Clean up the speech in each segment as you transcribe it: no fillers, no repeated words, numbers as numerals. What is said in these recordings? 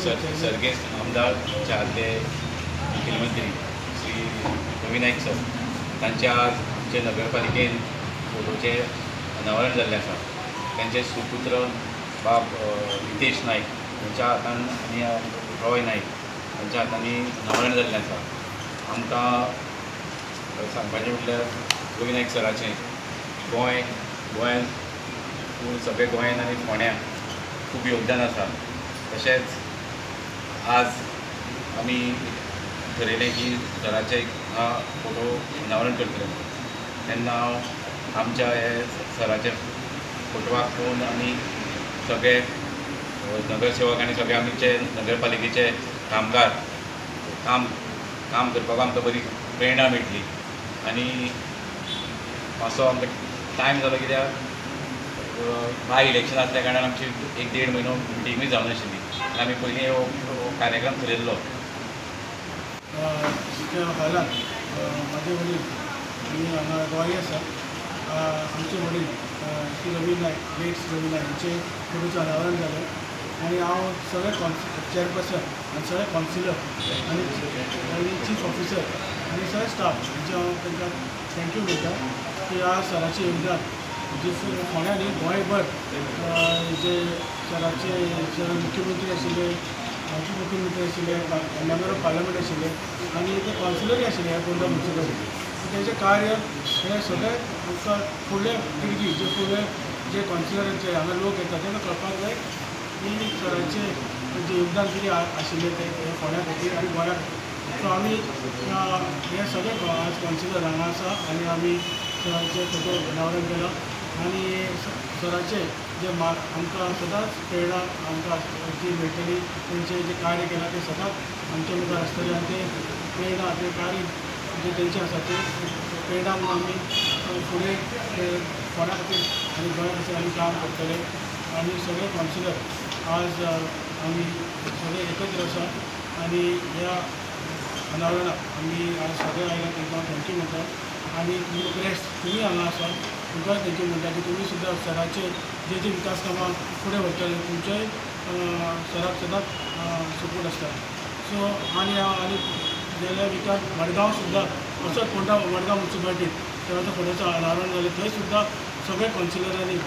सर्गेस्त आमदार चारले मुख्यमंत्री श्री रवी नाईक सर तांचे आज आमचे नगरपालिकेन फोटोचे अनावरण जाल्लें आसा। त्यांचे सुपुत्र बाब नितेश नाईक त्यांच्या हातान आनी रॉय नाईक त्यांच्या हातांनी अनावरण जाल्लें आसा। आमकां सांगपाचें म्हटल्यार रवी नाईक सराचें गोंयांत सगळे गोंयांत आनी फोंड्यां खूब योगदान आसा। तशेंच आज आमी ठरयलें की सराचे फोटो अनावरण करतले तेन्ना हांव आमच्या हे सराचे फोटोवाक पळोवन आनी सगळे नगरसेवक आनी सगळे आमचे नगरपालिकेचे कामगार काम करपाक आमकां बरी प्रेरणा मेळटली। आनी मातसो आमकां टायम जालो कित्याक बाय इलेक्शन आसल्या कारणान आमची 1-1.5 म्हयनो मिटिंगूय जावं नाशिल्ली आनी आमी पयलीं हो कार्यक्रम थारायल्लो। हॉलांत म्हाजे वडील आनी हांगा रॉय आसा आमचे वडील श्री रवी नाईक लेट रवी नाईक हांचे फोटोचें अनावरण जालें आनी हांव सगळे चेअरपर्सन आनी सगळे कावन्सिलर आनी चीफ ऑफिसर आनी सगळे स्टाफ हांचे हांव तांकां थँक्यू म्हणटा की आज सराचें योगदान जे फोंड्या न्ही गोंयभर जे सराचे सर मुख्यमंत्री आशिल्ले उपमुख्यमंत्री आशिल्ले मेंबर ऑफ पार्लमेंट आशिल्ले आनी ते कावन्सिलरूय आशिल्ले ह्या फोंडा म्युनिसिपालिटी तेंचें कार्य हे सगळे आमकां फुडले पिळगी जे फुडले जे कावन्सिलरांचे हांगा लोक येता तेंकां कळपाक जाय की सराचें जे योगदान कितें आशिल्लें तें फोंड्या खातीर आनी गोंया खातीर। सो आमी हे सगळे आज कावन्सिलर हांगा आसा आनी आमी सराचे फोटो अनावरण केला आनी सराचे जे आमकां सदांच प्रेरणा आमकां जी मेळटली तेंचे जे कार्य केलां तें सदांच आमच्या मुखार आसतलें आनी तें प्रेरणा तें कार्य जे तेंचें आसा तें प्रेरणा म्हणून आमी फुडें फोंड्या खातीर आनी गोंया खातीर आमी काम करतले। आनी सगळे कावन्सिलर आज आमी सगळे एकत्र आसा आनी ह्या अनावरणाक आमी आज सगळे आयला तांकां थँक्यू म्हणटा आनी प्रेस तुमी हांगा आसा तुमकां थँक्यू म्हणटा की तुमी सुद्दां सराचे जे विकास कामां फुडें व्हरतले तुमचेय सराक सदांच सपोर्ट आसता। सो आनी गेल्या विकास मडगांव सुद्दां असोच फोंडा मडगांव म्युनिसिपालिटींत सराच्या फोटोचें अनावरण जालें थंय सुद्दां सगळे कावन्सिलरांनी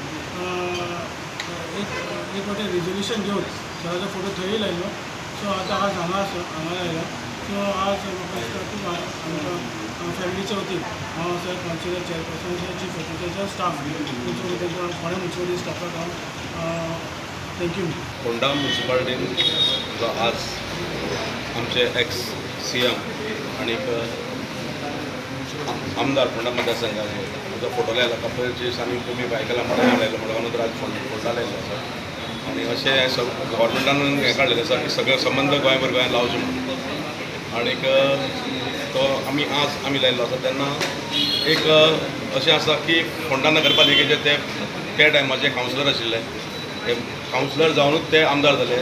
एक वाटेन रिजोल्युशन घेवन सराचो फोटो थंय लायलो। सो आतां आज हांगा लायला। सो आज म्हाका खूब आमच्या फॅमिलीच्या वतीन हांव सगळे कावन्सिलर चेअरपर्सन चीफ ऑफिसरांच्या स्टाफ फोंड्या म्युनिसिपालिटी स्टाफाक हांव थँक्यू। फोंडा म्युनिसिपालिटीन आज आमचे एक्स CM आणि आमदार फोंडा मतदारसंघाचे जो फोटो लायला कंपनीची आमी कमी बायकला मडगांव लायलो मडगांव नंतर आज फोंडा लायलो आसा आनी अशें गव्हर्मेंटान हें काडलेलें आसा की सगळे संबंध गोंयभर गोंयांत लावचे म्हणून आनीक तो आमी लायल्लो आसा तेन्ना एक अशें आसा की फोंडा नगरपालिकेचे ते टायमाचे कावन्सिलर आशिल्ले ते कावन्सिलर जावनूच ते आमदार जाले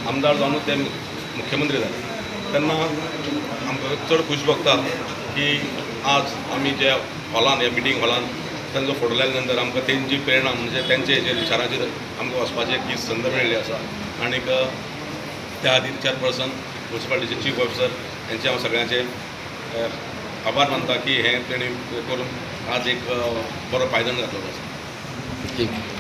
आमदार जावनूच ते मुख्यमंत्री जाले तेन्ना आमकां चड खूश भोगता की आज आमी जे हॉलान ह्या मिटींग हॉलान तांचो फोटो लायल्या नंतर आमकां तेंची प्रेरणा म्हणजे तेंचे हेचेर विचाराचेर आमकां वचपाची एक ही संद मेळ्ळी आसा आनीक त्या खातीर चेअरपर्सन म्युनिसिपालिटीचे चीफ ऑफिसर हेंचे हांव सगळ्यांचे आभार मानता की हें तेणी करून आज एक बरो पायदन घातलो आसा।